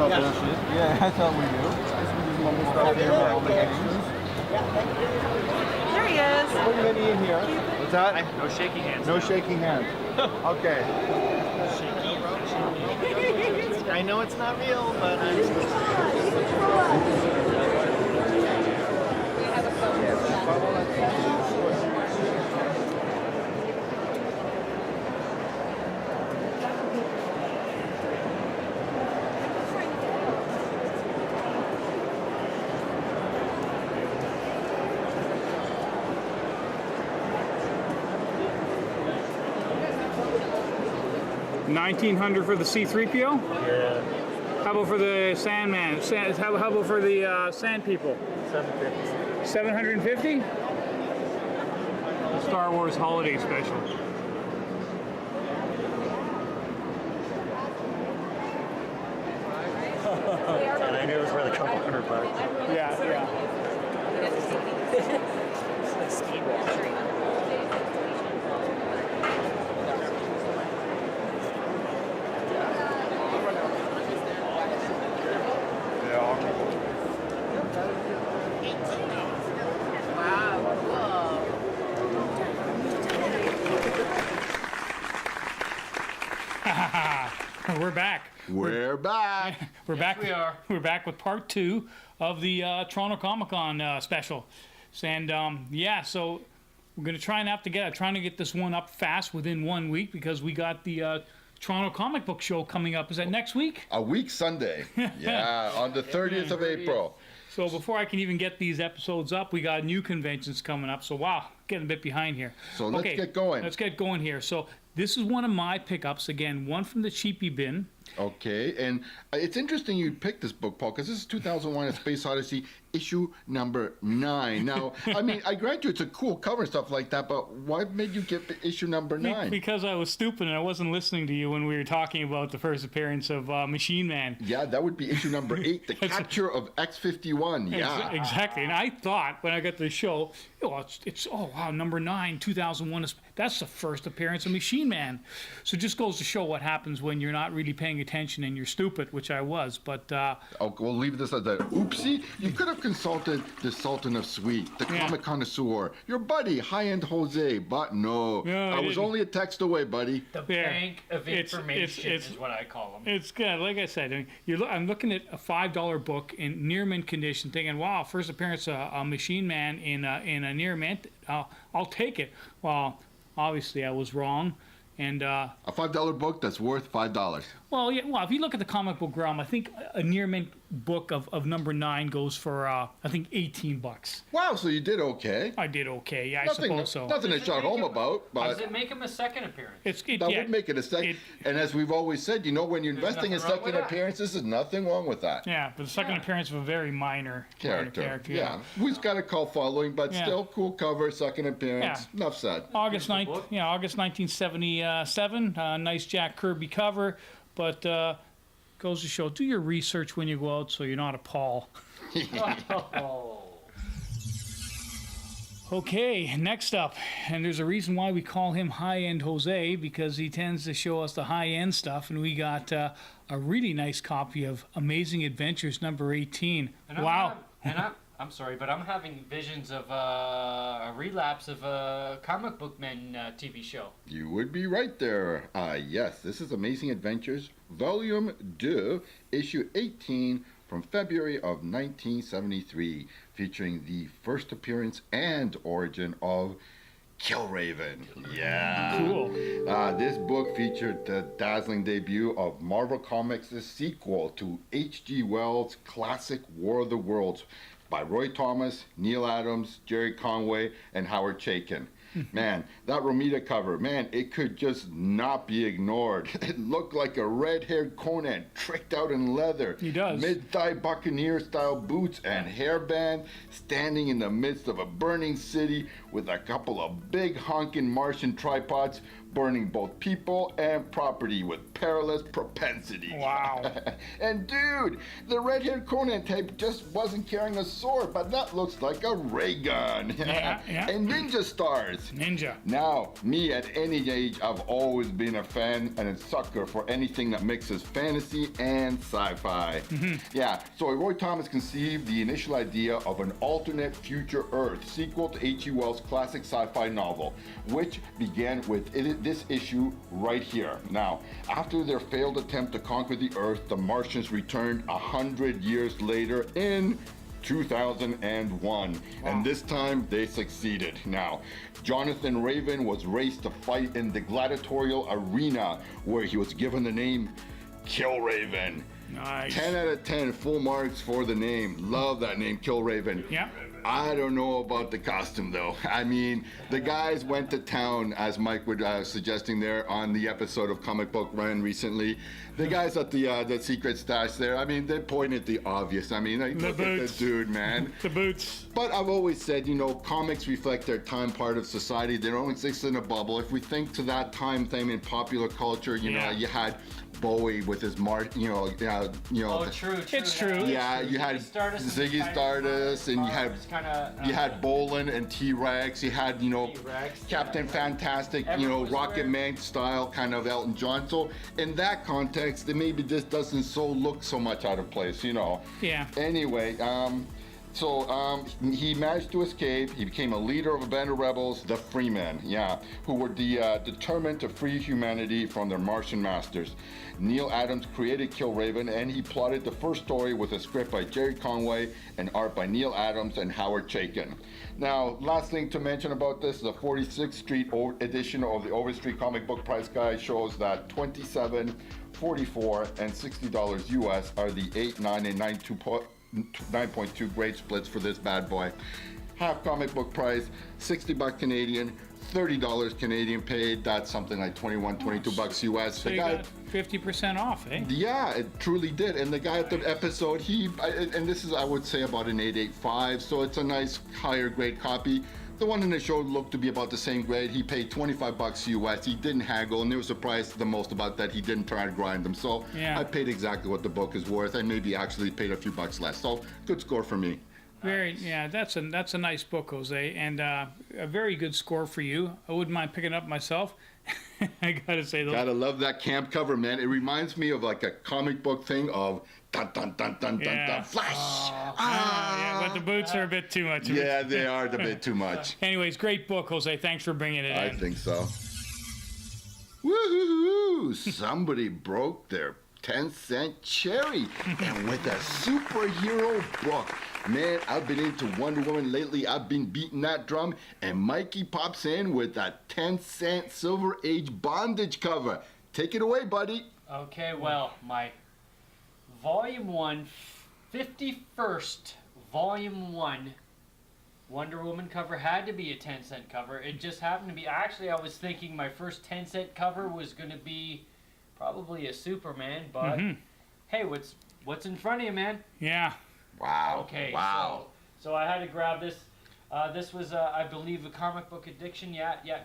about that shit. Yeah, that's how we do. Just normal stuff here about all the extras. There he is. Put many in here. What's that? No shaking hands. No shaking hands. Okay. I know it's not real, but I'm... 1900 for the C-3PO? Yeah. How about for the Sandman? How about for the Sand People? 750. 750? Star Wars Holiday Special. And I knew it was worth a couple $100. Yeah, yeah. It's a ski wall. We're back. We're back. We're back. we are. We're back with part 2 of the Toronto Comic Con special, and yeah, so we're gonna try and trying to get this one up fast within 1 week because we got the Toronto Comic Book Show coming up. Is that next week? A week Sunday. Yeah, on the 30th of April. So before I can even get these episodes up, we got new conventions coming up. So wow, getting a bit behind here. So let's get going. Let's get going here. So this is one of my pickups. Again, one from the cheapie bin. Okay, and it's interesting you picked this book, Paul, because this is 2001: A Space Odyssey, issue number 9. Now, I mean, I grant you it's a cool cover and stuff like that, but why made you get issue number 9? Because I was stupid and I wasn't listening to you when we were talking about the first appearance of Machine Man. Yeah, that would be issue number 8, The Capture of X-51. Yeah. Exactly. And I thought when I got to the show, it's oh wow, number 9, 2001. That's the first appearance of Machine Man. So it just goes to show what happens when you're not really paying attention and you're stupid, which I was. But we'll leave this as a oopsie. You could have consulted the Sultan of Sweet, the comic connoisseur, your buddy, high-end Jose, but no, I was only a text away, buddy. The bank of information is what I call them. It's good. Like I said, I mean, I'm looking at a $5 book in near mint condition, thinking, wow, first appearance of a Machine Man in a near mint. I'll take it. Well, obviously I was wrong. And a $5 book that's worth $5. Well, yeah. Well, if you look at the comic book realm, I think a near mint book of number 9 goes for I think $18. Wow, so you did okay. I did okay. Yeah, Nothing, I suppose so. Nothing to shout home about, but does it make him a second appearance? That would make it a second. And as we've always said, you know, when you're investing in second appearances, there's nothing wrong with that. Yeah, but the second appearance of a very minor character. Yeah, who's got a cult following, but still cool cover, second appearance. Yeah. Enough said. August 1977. Nice Jack Kirby cover, but goes to show, do your research when you go out so you're not a Paul. Okay, next up, and there's a reason why we call him High-End Jose, because he tends to show us the high-end stuff, and we got a really nice copy of Amazing Adventures number 18. Wow. I'm sorry, but I'm having visions of a relapse of a Comic Book Men TV show. You would be right there. Yes, this is Amazing Adventures, Volume 2, Issue 18, from February of 1973, featuring the first appearance and origin of Killraven. Yeah. Cool. This book featured the dazzling debut of Marvel Comics' sequel to H.G. Wells' classic War of the Worlds, by Roy Thomas, Neil Adams, Jerry Conway, and Howard Chaykin. Man, that Romita cover, man, it could just not be ignored. It looked like a red-haired Conan tricked out in leather. He does. Mid-thigh Buccaneer-style boots and hairband, standing in the midst of a burning city with a couple of big honking Martian tripods. burning both people and property with perilous propensity. Wow. And dude, the red-haired Conan type just wasn't carrying a sword, but that looks like a ray gun. Yeah. And ninja stars. Ninja. Now, me at any age, I've always been a fan and a sucker for anything that mixes fantasy and sci-fi. Yeah, so Roy Thomas conceived the initial idea of an alternate future Earth sequel to H.G. Wells' classic sci-fi novel, which began with this issue right here. Now, after their failed attempt to conquer the Earth, the Martians returned 100 years later in 2001, and this time they succeeded. Now, Jonathan Raven was raised to fight in the gladiatorial arena, where he was given the name Kill Raven. Nice. 10 out of 10 full marks for the name. Love that name, Kill Raven. Yeah. I don't know about the costume though. I mean, the guys went to town, as Mike was suggesting there on the episode of Comic Book Run recently. The guys at the secret stash there, I mean, they pointed the obvious. I mean, like, look at the dude, man. The boots. But I've always said, you know, comics reflect their time, part of society. They don't exist in a bubble. If we think to that time thing in popular culture, you know, you had Bowie with his Oh, true. It's true. Yeah, you had Ziggy Stardust, and you had Bolin and T-Rex. You had, you know, T-Rex, Captain Fantastic, you know, Rocket Man style kind of Elton John. So in that context, it maybe this doesn't look so much out of place, you know. Yeah. Anyway, he managed to escape. He became a leader of a band of rebels, the Freemen, who were determined to free humanity from their Martian masters. Neil Adams created Kill Raven, and he plotted the first story with a script by Jerry Conway and art by Neil Adams and Howard Chaykin. Now, last thing to mention about this, the 46th Street edition of the Overstreet Comic Book Price Guide shows that $27, $44, and $60 US are the 8, 9, and 9.2 grade splits for this bad boy. Half comic book price, $60 Canadian, $30 Canadian paid. That's something like 21, 22 bucks US. So the you guy, got 50% off, eh? yeah, it truly did. And the guy at the episode, and this is, I would say, about an 885, so it's a nice higher grade copy. The one in the show looked to be about the same grade. He paid 25 bucks US. He didn't haggle, and they were surprised the most about that he didn't try to grind them. So I paid exactly what the book is worth. I maybe actually paid a few bucks less. So good score for me. That's a nice book, Jose, and a very good score for you. I wouldn't mind picking it up myself. I gotta say, Gotta love that camp cover, man. It reminds me of like a comic book thing of dun dun dun dun dun dun flash. Yeah, but the boots are a bit too much. Yeah, they are a bit too much. Anyways, great book, Jose. Thanks for bringing it in. I think so. Woohoo! Somebody broke their 10-cent cherry, and with a superhero book. Man, I've been into Wonder Woman lately. I've been beating that drum, and Mikey pops in with a 10-cent Silver Age bondage cover. Take it away, buddy. Okay, well, my Volume 1, 51st Volume 1 Wonder Woman cover had to be a 10-cent cover. It just happened to be. Actually, I was thinking my first 10-cent cover was going to be probably a Superman, but hey, what's in front of you, man? Yeah. Wow. Okay. Wow. So I had to grab this. This was, I believe, a Comic Book Addiction.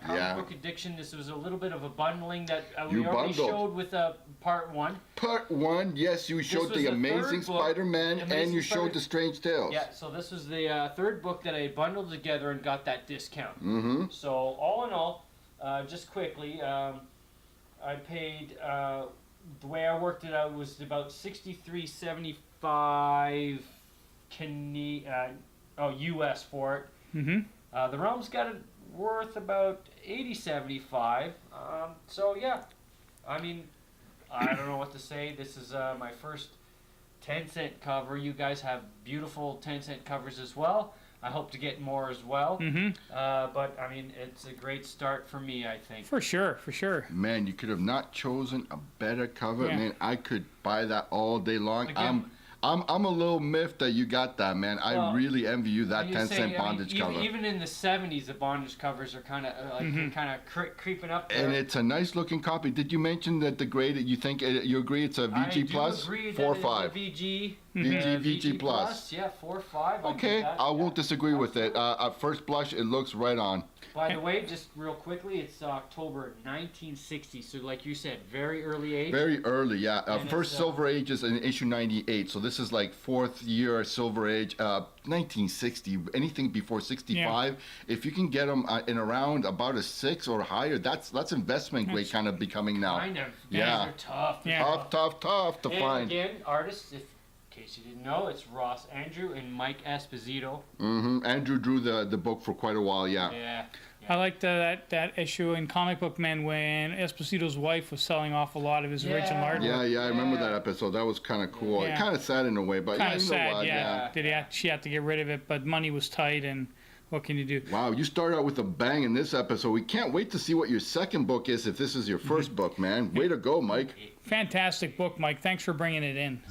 Comic Book Addiction. This was a little bit of a bundling that we already showed with Part 1. Part 1, yes, you showed the Amazing Spider-Man, and you showed the Strange Tales. Yeah, so this was the third book that I bundled together and got that discount. So all in all, just quickly, I paid, the way I worked it out was about $63.75 US for it. The Realm's got it worth about $80.75. So yeah, I mean, I don't know what to say. This is my first 10-cent cover. You guys have beautiful 10-cent covers as well. I hope to get more as well. But I mean, it's a great start for me, I think. For sure. Man, you could have not chosen a better cover. Yeah. Man, I could buy that all day long. Again, I'm a little miffed that you got that, man. I really envy you that 10-cent bondage cover. Even in the 70s, the bondage covers are kind of creeping up there. And it's a nice looking copy. Did you mention that the grade? You think you agree it's a VG plus? I do agree 4 or that 5. it's a VG. VG plus. Yeah, 4 or 5. Okay, I won't disagree with it. At first blush, it looks right on. By the way, just real quickly, it's October 1960. So, like you said, very early age. Very early, yeah. And First it's, Silver Age is in issue 98, so this is like 4th year Silver Age. 1960, anything before 65, if you can get them in around about a 6 or higher, that's investment grade kind of becoming now. Kind of. Yeah. They're tough. Yeah. Tough to And find. again, artists, if in case you didn't know, it's Ross Andrew and Mike Esposito. Andrew drew the book for quite a while, yeah. Yeah. I liked that issue in Comic Book Men when Esposito's wife was selling off a lot of his original artwork. Yeah, I remember that episode. That was kind of cool. Yeah. Kind of sad in a way, but Kind of you know sad, what? yeah. She had to get rid of it, but money was tight, and what can you do? Wow, you started out with a bang in this episode. We can't wait to see what your second book is if this is your first book, man. Way to go, Mike. Fantastic book, Mike. Thanks for bringing it in.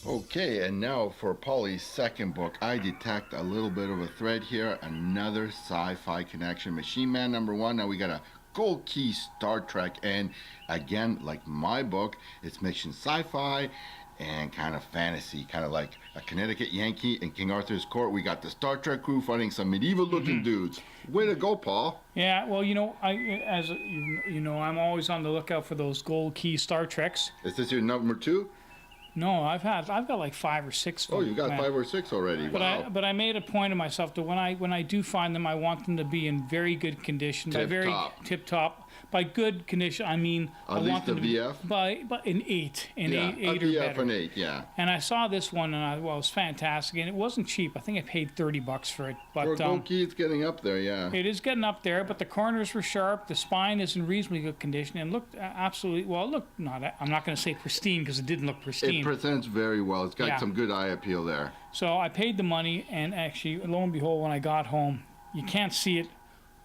Okay, and now for Polly's second book, I detect a little bit of a thread here. Another sci-fi connection. Machine Man #1. Now we got a Gold Key Star Trek, and again, like my book, it's mixing sci-fi and kind of fantasy, kind of like a Connecticut Yankee in King Arthur's court. We got the Star Trek crew fighting some medieval-looking dudes. Way to go, Paul. Yeah, well, I'm always on the lookout for those Gold Key Star Treks. Is this your number 2? No, I've got like 5 or 6. Oh, you got 5 or 6 already. Wow. But I made a point of myself that when I do find them, I want them to be in very good condition. Tip top. By good condition, I mean At I least want them the to be VF? by an 8, Yeah, eight a or VF better. an 8, yeah. And I saw this one, and it was fantastic, and it wasn't cheap. I think I paid $30 for it. But For Gold Key, it's getting up there, yeah. it is getting up there. But the corners were sharp. The spine is in reasonably good condition, and looked absolutely well. Look, I'm not going to say pristine because it didn't look pristine. It presents very well. It's got Yeah. some good eye appeal there. So I paid the money, and actually, lo and behold, when I got home, you can't see it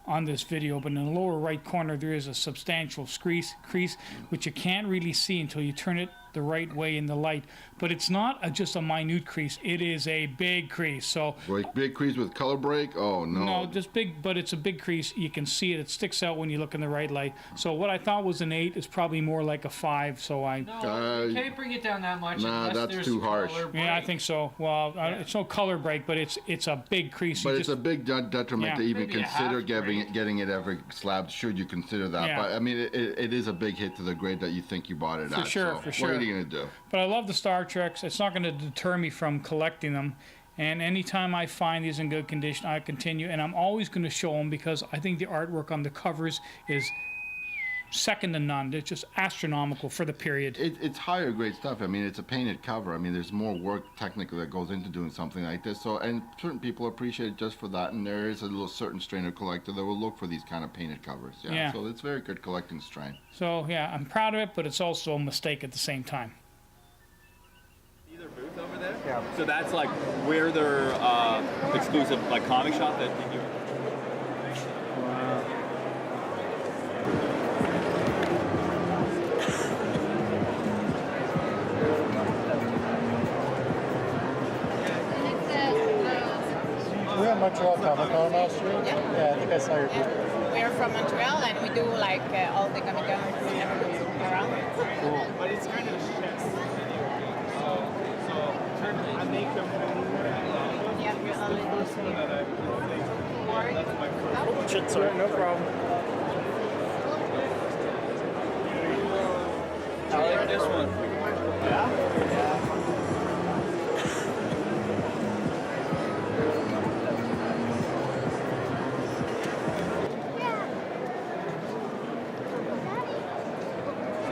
on this video, but in the lower right corner, there is a substantial crease, which you can't really see until you turn it the right way in the light. But it's not just a minute crease. It is a big crease. So Like big crease with color break? Oh, no. no, just big, but it's a big crease. You can see it. It sticks out when you look in the right light. So what I thought was an 8 is probably more like a 5. So No, you can't bring it down that much. Nah, unless that's there's too harsh. color yeah, I break. think so. Well, it's no color break, but it's a big crease. But You it's a big detriment Yeah. to even Maybe a consider half getting it ever slabbed, should you consider that. Yeah. But, I mean, it is a big hit to the grade that you think you bought it at. sure, So for sure. What are you going to do? But I love the Star Treks. It's not going to deter me from collecting them. And anytime I find these in good condition, I continue. And I'm always going to show them because I think the artwork on the covers is second to none. It's just astronomical for the period. It's higher grade stuff. I mean, it's a painted cover. I mean, there's more work technically that goes into doing something like this. So, and certain people appreciate it just for that. And there is a little certain strain of collector that will look for these kind of painted covers. Yeah. So it's very good collecting strain. So, yeah, I'm proud of it, but it's also a mistake at the same time. Either booth over there? Yeah. So that's like where their exclusive like comic shop that you. We were at Montreal Comic Con last year. Yeah, I think I saw your booth. We're from Montreal and we do like all the Comic Cons around. But it's kind of I make them. Yeah, we're all in this here. Shit, sorry, no problem. I like this one.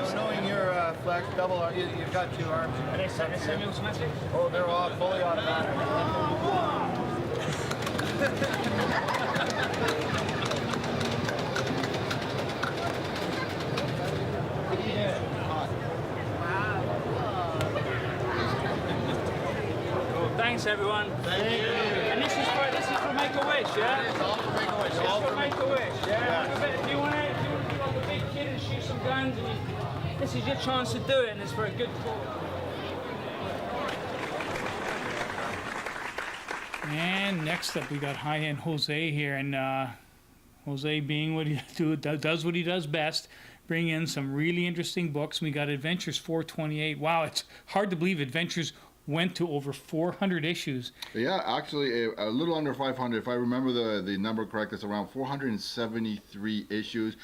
So knowing your flex double, you've got 2 arms. Are they semi-automatic? Oh, they're all fully automatic. Thanks everyone. Thank you. And this is for Make-A-Wish, yeah? It's all for Make-A-Wish. It's All for for Make-A-Wish, yeah? If you want to be like a big kid and shoot some guns, this is your chance to do it, and it's for a good cause. And next up, we got high-end Jose here, and Jose, being what he does what he does best, bring in some really interesting books. We got Adventures 428. Wow, it's hard to believe Adventures went to over 400 issues. Yeah, actually, a little under 500. If I remember the number correct, it's around 473 issues.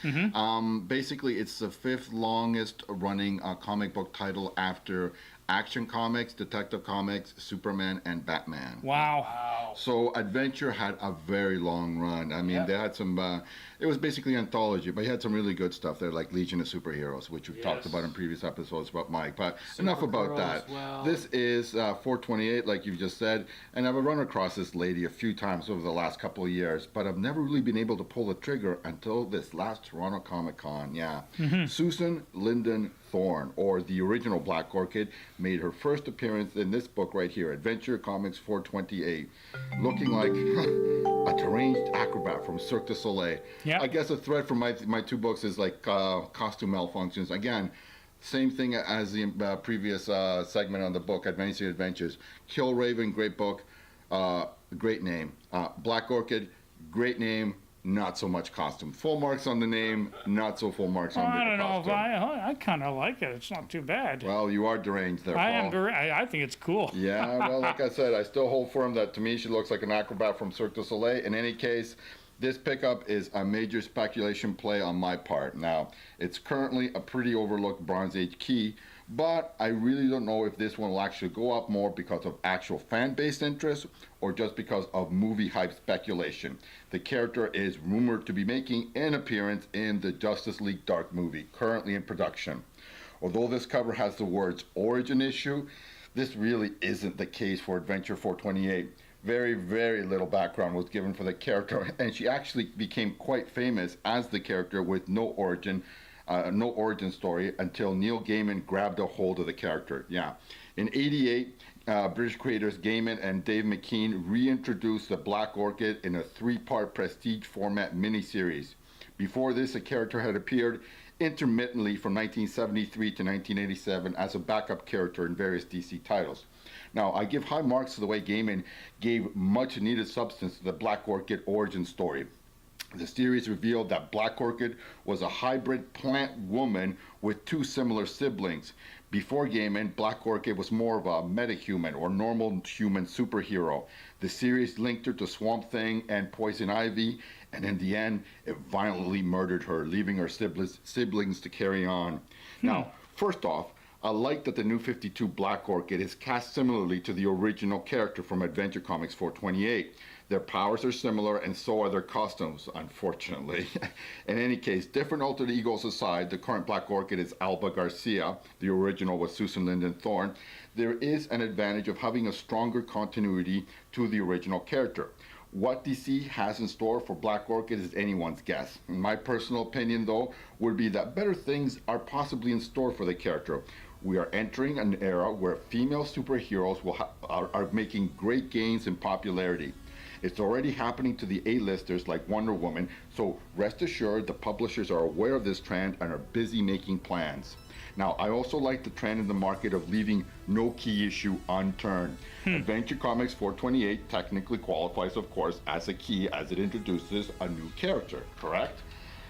Basically, it's the fifth longest running comic book title after Action Comics, Detective Comics, Superman, and Batman. Wow. So Adventure had a very long run. I mean, they had some, it was basically anthology, but he had some really good stuff there, like Legion of Superheroes, which we've talked about in previous episodes about Mike. But enough about that. This is 428, like you just said, and I've run across this lady a few times over the last couple of years, but I've never really been able to pull the trigger until this last Toronto Comic Con. Yeah. Susan Linden Thorne, or the original Black Orchid, made her first appearance in this book right here, Adventure Comics 428, looking like a deranged acrobat from Cirque du Soleil. I guess a thread from my two books is like costume malfunctions. Again, same thing as the previous segment on the book, Advancing Adventures. Kill Raven, great book, great name. Black Orchid, great name, not so much costume. Full marks on the name, not so full marks on the costume. I don't know if I kind of like it. It's not too bad. Well, you are deranged there, Paul. I am deranged. I think it's cool. Yeah, well, like I said, I still hold firm that to me she looks like an acrobat from Cirque du Soleil. In any case, this pickup is a major speculation play on my part. Now, it's currently a pretty overlooked Bronze Age key, but I really don't know if this one will actually go up more because of actual fan-based interest or just because of movie hype speculation. The character is rumored to be making an appearance in the Justice League Dark movie, currently in production. Although this cover has the words origin issue, this really isn't the case for Adventure 428. Very, very little background was given for the character, and she actually became quite famous as the character with no origin story until Neil Gaiman grabbed a hold of the character. Yeah. In '88, British creators Gaiman and Dave McKean reintroduced the Black Orchid in a 3-part prestige format miniseries. Before this, the character had appeared intermittently from 1973 to 1987 as a backup character in various DC titles. Now, I give high marks to the way Gaiman gave much needed substance to the Black Orchid origin story. The series revealed that Black Orchid was a hybrid plant woman with two similar siblings. Before Gaiman, Black Orchid was more of a metahuman or normal human superhero. The series linked her to Swamp Thing and Poison Ivy, and in the end, it violently murdered her, leaving her siblings to carry on. Now, first off, I like that the new 52 Black Orchid is cast similarly to the original character from Adventure Comics 428. Their powers are similar, and so are their costumes, unfortunately. In any case, different alter egos aside, the current Black Orchid is Alba Garcia. The original was Susan Linden Thorne. There is an advantage of having a stronger continuity to the original character. What DC has in store for Black Orchid is anyone's guess. My personal opinion, though, would be that better things are possibly in store for the character. We are entering an era where female superheroes are making great gains in popularity. It's already happening to the A-listers like Wonder Woman, so rest assured the publishers are aware of this trend and are busy making plans. Now, I also like the trend in the market of leaving no key issue unturned. Adventure Comics 428 technically qualifies, of course, as a key as it introduces a new character, correct?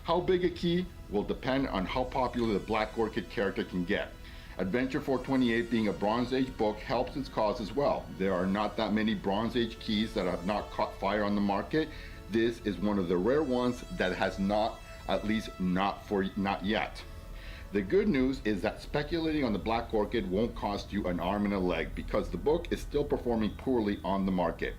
How big a key will depend on how popular the Black Orchid character can get. Adventure 428 being a Bronze Age book helps its cause as well. There are not that many Bronze Age keys that have not caught fire on the market. This is one of the rare ones that has not, at least not yet. The good news is that speculating on the Black Orchid won't cost you an arm and a leg because the book is still performing poorly on the market.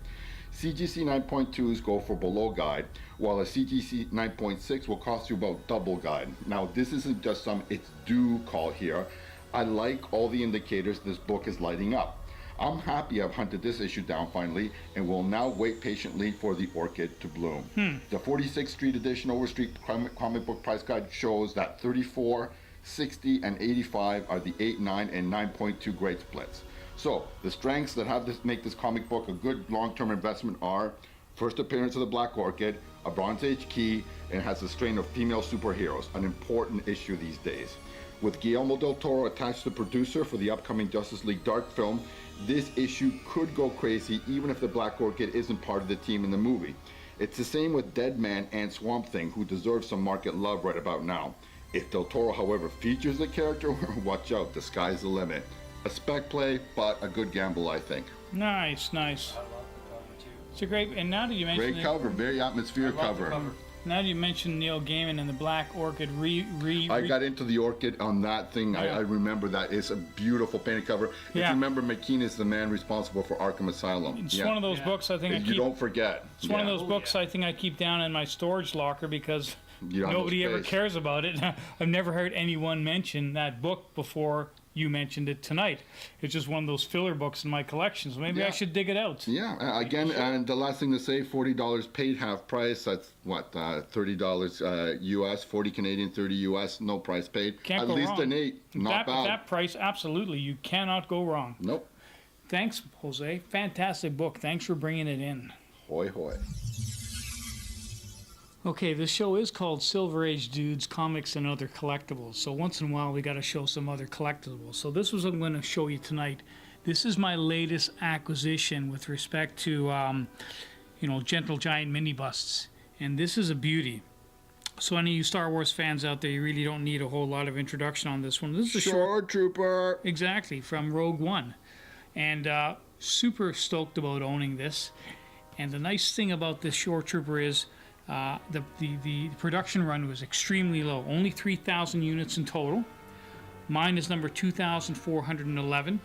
CGC 9.2s go for below guide, while a CGC 9.6 will cost you about double guide. Now, this isn't just some it's due call here. I like all the indicators this book is lighting up. I'm happy I've hunted this issue down finally and will now wait patiently for the orchid to bloom. The 46th Street Edition Overstreet comic book price guide shows that 34, 60, and 85 are the 8, 9, and 9.2 grade splits. So the strengths that make this comic book a good long-term investment are first appearance of the Black Orchid, a Bronze Age key, and it has a strain of female superheroes, an important issue these days. With Guillermo del Toro attached to producer for the upcoming Justice League Dark film, this issue could go crazy even if the Black Orchid isn't part of the team in the movie. It's the same with Deadman and Swamp Thing, who deserve some market love right about now. If Del Toro, however, features the character, watch out, the sky's the limit. A spec play, but a good gamble, I think. Nice, nice. I love the cover too. It's a great, and now that you mention Great cover, very atmospheric I love the cover. cover. now that you mentioned Neil Gaiman and the Black Orchid I got into the Orchid on that thing. Yeah. I remember that. It's a beautiful painted cover. If Yeah. you remember, McKean is the man responsible for Arkham Asylum. It's one of those books I think I You keep. don't forget. It's one of Yeah. those books I think I keep down in my storage locker because You don't have nobody ever space. cares about it. I've never heard anyone mention that book before you mentioned it tonight. It's just one of those filler books in my collection, so maybe I Yeah. should dig it out. Yeah, again, and the last thing to say, $40 paid half price. That's what, $30 US, 40 Canadian, 30 US, no price paid. Can't At go least wrong. an 8, not bad. That price, absolutely, you cannot go wrong. Nope. Thanks, Jose. Fantastic book. Thanks for bringing it in. Hoy hoy. Okay, this show is called Silver Age Dudes, Comics and Other Collectibles. So once in a while, we got to show some other collectibles. So this was what I'm going to show you tonight. This is my latest acquisition with respect to, Gentle Giant mini busts. And this is a beauty. So any of you Star Wars fans out there, you really don't need a whole lot of introduction on this one. This is a short... Shore Trooper. Exactly, from Rogue One. And super stoked about owning this. And the nice thing about this Shore Trooper is the production run was extremely low, only 3,000 units in total. Mine is number 2,411.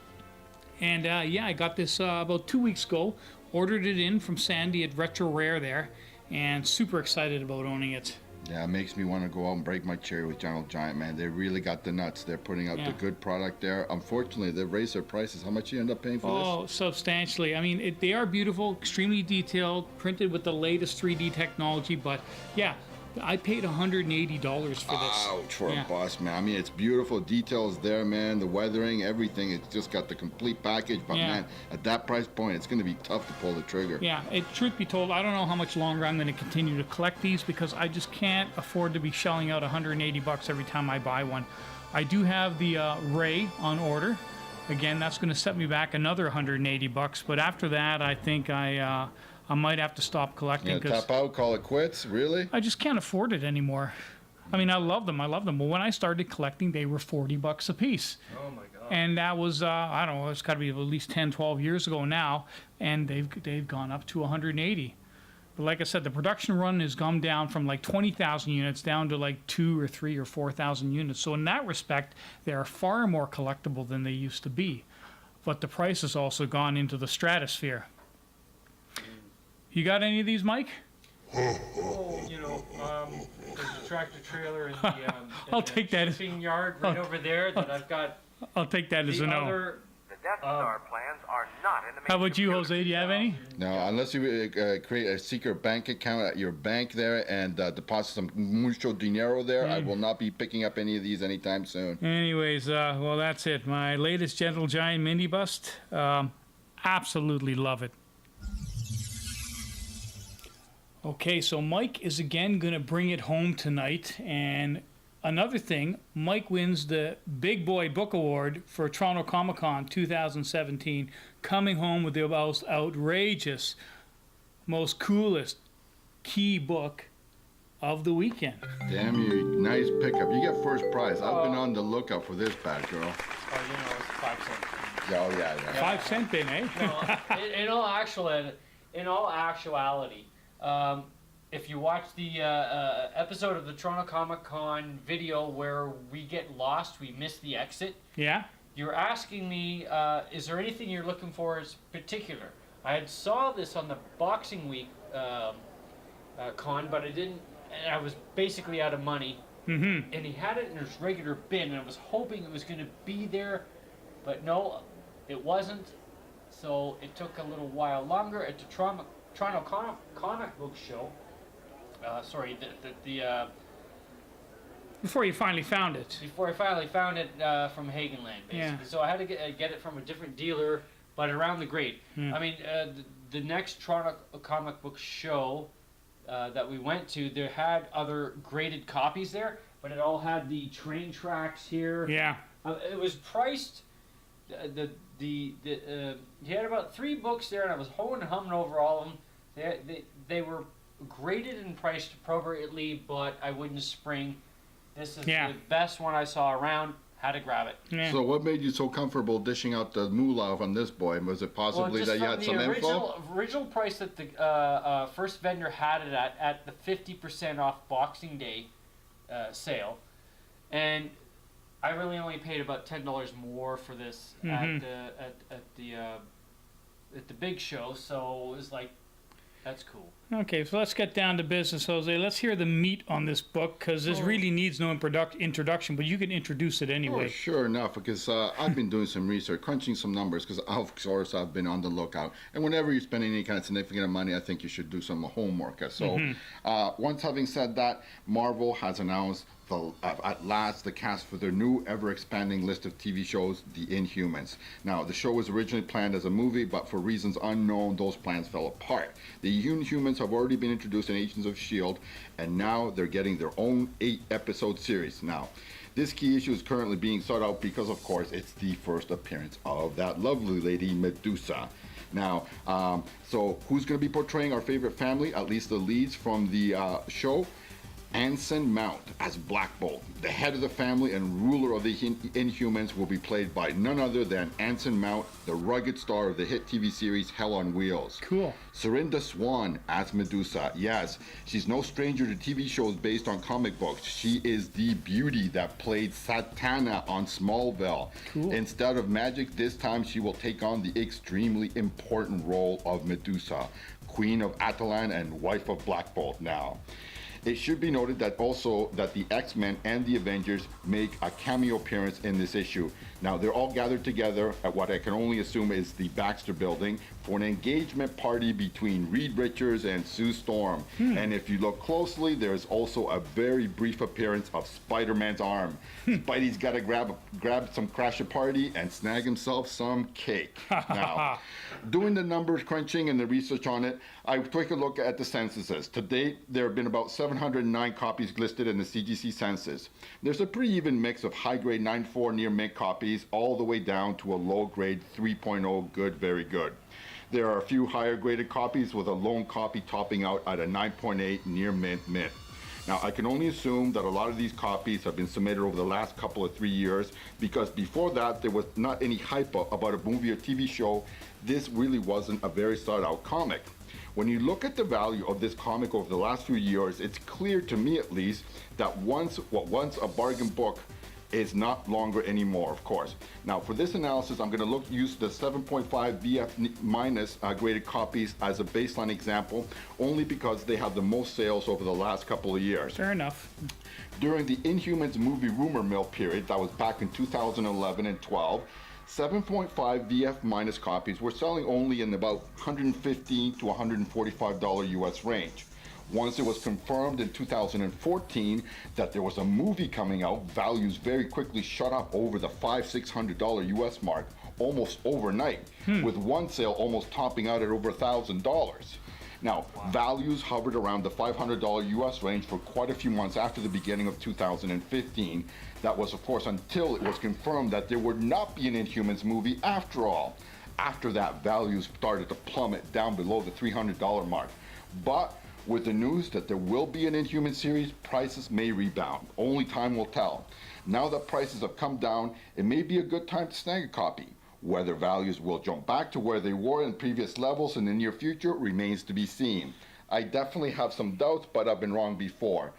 And I got this about 2 weeks ago. Ordered it in from Sandy at Retro Rare there, and super excited about owning it. Yeah, it makes me want to go out and break my cherry with Gentle Giant, man. They really got the nuts. They're putting out Yeah. the good product there. Unfortunately, they've raised their prices. How much you end up paying for this? Oh, substantially. I mean, they are beautiful, extremely detailed, printed with the latest 3D technology. But yeah, I paid $180 for this. Ouch, for Yeah. a bus, man. I mean, it's beautiful. Details there, man. The weathering, everything. It's just got the complete package. But Yeah. man, at that price point, it's going to be tough to pull the trigger. Yeah, truth be told, I don't know how much longer I'm going to continue to collect these because I just can't afford to be shelling out $180 every time I buy one. I do have the Ray on order. Again, that's going to set me back another $180. But after that, I think I might have to stop collecting Yeah, because tap out, call it quits. Really? I just can't afford it anymore. I mean, I love them. But when I started collecting, they were $40 a piece. Oh my god. And that was, I don't know, it's got to be at least 10, 12 years ago now. And they've gone up to 180. But like I said, the production run has gone down from like 20,000 units down to like 2 or 3 or 4,000 units. So in that respect, they are far more collectible than they used to be. But the price has also gone into the stratosphere. You got any of these, Mike? Oh, there's a tractor trailer in the, I'll in the take that as- shipping yard right over there that I've got I'll take that as the a no. other. The Death Star plans are not in the How about you, Jose? Do you have any? No, unless you create a secret bank account at your bank there and deposit some mucho dinero there, I will not be picking up any of these anytime soon. Anyways, well, that's it. My latest Gentle Giant mini bust. Absolutely love it. Okay, so Mike is again going to bring it home tonight. And another thing, Mike wins the Big Boy Book Award for Toronto Comic Con 2017, coming home with the most outrageous, most coolest key book of the weekend. Damn you, nice pickup. You get first prize. I've been on the lookout for this bad girl. Oh, it's 5 cents. Yeah, oh, yeah. 5 cent bin, eh? No, in all actuality, if you watch the episode of the Toronto Comic Con video where we get lost, we miss the exit. Yeah? You're asking me, is there anything you're looking for as particular? I had saw this on the Boxing Week con, but I didn't, and I was basically out of money. Mm-hmm. And he had it in his regular bin, and I was hoping it was going to be there, but no, it wasn't. So it took a little while longer at the Toronto Comic Book Show. Before you finally found it. Before I finally found it from Hagenland, basically. Yeah. So I had to get it from a different dealer, but around the grade. I mean, the next Toronto Comic Book Show that we went to, there had other graded copies there, but it all had the train tracks here. Yeah. It was priced. He had about 3 books there, and I was hoeing and humming over all of them. They were graded and priced appropriately, but I wouldn't spring This is Yeah. the best one I saw around. Had to grab it. Yeah. So what made you so comfortable dishing out the moolah on this boy? Was it possibly just that you from had the some info? original price that the first vendor had it at the 50% off Boxing Day sale, and I really only paid about $10 more for this Mhm. at the big show. So it was like, that's cool. Okay, so let's get down to business, Jose. Let's hear the meat on this book, because this really needs no introduction, but you can introduce it anyway. Oh, sure enough, because I've been doing some research, crunching some numbers, because of course I've been on the lookout. And whenever you're spending any kind of significant amount of money, I think you should do some homework. So once having said that, Marvel has announced at last the cast for their new ever-expanding list of TV shows, The Inhumans. Now, the show was originally planned as a movie, but for reasons unknown, those plans fell apart. The Inhumans have already been introduced in Agents of S.H.I.E.L.D., and now they're getting their own 8-episode series. Now, this key issue is currently being sought out because, of course, it's the first appearance of that lovely lady, Medusa. Now, so who's going to be portraying our favorite family, at least the leads from the show? Anson Mount as Black Bolt. The head of the family and ruler of the Inhumans will be played by none other than Anson Mount, the rugged star of the hit TV series Hell on Wheels. Cool. Serinda Swan as Medusa. Yes, she's no stranger to TV shows based on comic books. She is the beauty that played Satana on Smallville. Cool. Instead of magic, this time she will take on the extremely important role of Medusa, Queen of Atalan and wife of Black Bolt now. It should be noted that also that the X-Men and the Avengers make a cameo appearance in this issue. Now, they're all gathered together at what I can only assume is the Baxter Building for an engagement party between Reed Richards and Sue Storm. And if you look closely, there's also a very brief appearance of Spider-Man's arm. Spidey's got to grab some crash a party and snag himself some cake. Now, doing the numbers crunching and the research on it, I took a look at the censuses. To date, there have been about 709 copies listed in the CGC census. There's a pretty even mix of high-grade 9.4 near-mint copies all the way down to a low-grade 3.0 good, very good. There are a few higher-graded copies with a lone copy topping out at a 9.8 near-mint. Now, I can only assume that a lot of these copies have been submitted over the last couple of 3 years, because before that, there was not any hype about a movie or TV show. This really wasn't a very sought-out comic. When you look at the value of this comic over the last few years, it's clear to me at least that once a bargain book is not longer anymore, of course. Now, for this analysis, I'm going to use the 7.5 VF minus graded copies as a baseline example, only because they have the most sales over the last couple of years. Fair enough. During the Inhumans movie rumor mill period, that was back in 2011 and 12, 7.5 VF minus copies were selling only in about $115 to $145 US range. Once it was confirmed in 2014 that there was a movie coming out, values very quickly shot up over the $500-600 US mark almost overnight, with one sale almost topping out at over $1,000. Now, values hovered around the $500 US range for quite a few months after the beginning of 2015. That was, of course, until it was confirmed that there would not be an Inhumans movie after all. After that, values started to plummet down below the $300 mark. But with the news that there will be an Inhuman series, prices may rebound. Only time will tell. Now that prices have come down, it may be a good time to snag a copy. Whether values will jump back to where they were in previous levels in the near future remains to be seen. I definitely have some doubts, but I've been wrong before.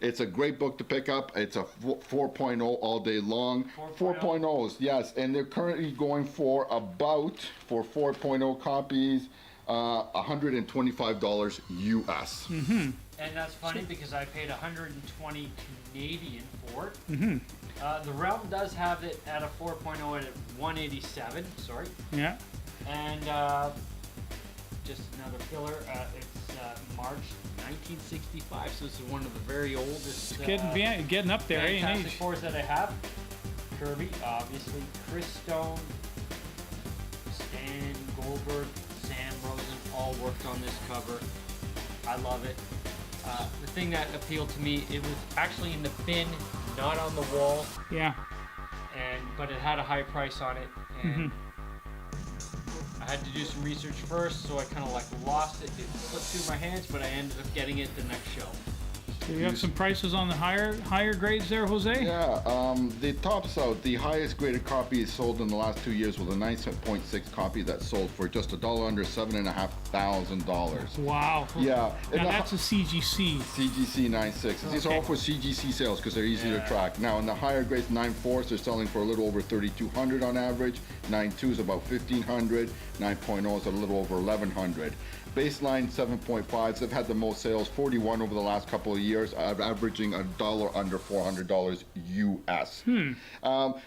It's a great book to pick up. It's a 4.0 all day long. 4.0s, yes, and they're currently going for about, for 4.0 copies, $125 US. And that's funny because I paid 120 Canadian for it. The Realm does have it at a 4.0 at 187. Sorry. Yeah. And just another filler. It's March 1965, so this is one of the very oldest. Getting up there, eh? Fantastic Fours that I have. Kirby, obviously. Chris Stone, Stan Goldberg, Sam Rosen, all worked on this cover. I love it. The thing that appealed to me, it was actually in the bin, not on the wall. Yeah. But it had a high price on it, and I had to do some research first, so I kind of like lost it. It slipped through my hands, but I ended up getting it the next show. You got some prices on the higher grades there, Jose? Yeah, the tops out, the highest graded copy is sold in the last 2 years with a 9.6 copy that sold for just $1 under $7,500. Wow. Yeah. Now that's a CGC. CGC 9.6. These are all for CGC sales because they're easy to track. Now, in the higher grades, 9.4s, they're selling for a little over $3,200 on average. 9.2 is about $1,500. 9.0 is a little over $1,100. Baseline 7.5s, they've had the most sales, 41 over the last couple of years, averaging $1 under $400 US.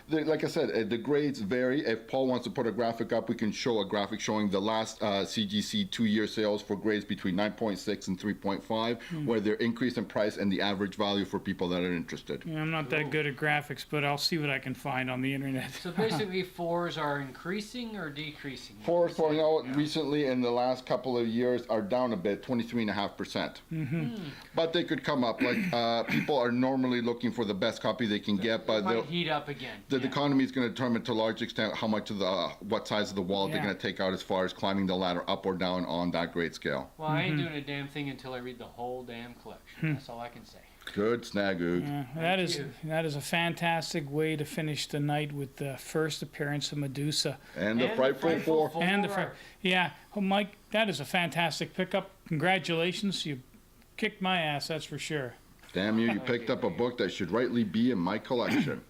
Like I said, the grades vary. If Paul wants to put a graphic up, we can show a graphic showing the last CGC 2-year sales for grades between 9.6 and 3.5, where they're increased in price and the average value for people that are interested. Yeah, I'm not that good at graphics, but I'll see what I can find on the internet. So basically, 4s are increasing or decreasing? 4s pouring out recently in the last couple of years are down a bit, 23.5%. But they could come up. Like people are normally looking for the best copy they can get, but Might heat up again. the economy is going to determine to a large extent how much of what size of the wall they're Yeah. going to take out as far as climbing the ladder up or down on that grade scale. Well, I ain't doing a damn thing until I read the whole damn collection. That's all I can say. Good snagoog. That is a fantastic way to finish the night with the first appearance of Medusa. And the Frightful Four. And yeah, oh, Mike, that is a fantastic pickup. Congratulations, you kicked my ass, that's for sure. Damn you picked up a book that should rightly be in my collection.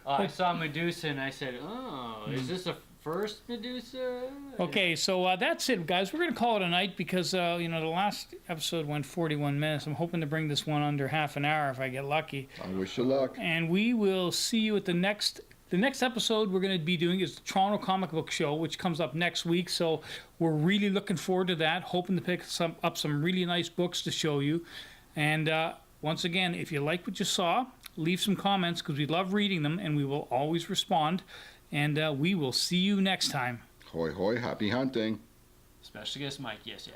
I saw Medusa and I said, oh, is this a first Medusa? Okay, so that's it, guys. We're going to call it a night because, the last episode went 41 minutes. I'm hoping to bring this one under half an hour if I get lucky. I wish you luck. And we will see you at the next episode we're going to be doing is the Toronto Comic Book Show, which comes up next week. So we're really looking forward to that, hoping to pick up some really nice books to show you. And once again, if you like what you saw, leave some comments because we love reading them and we will always respond. And we will see you next time. Hoy hoy, happy hunting. Special guest Mike, yes.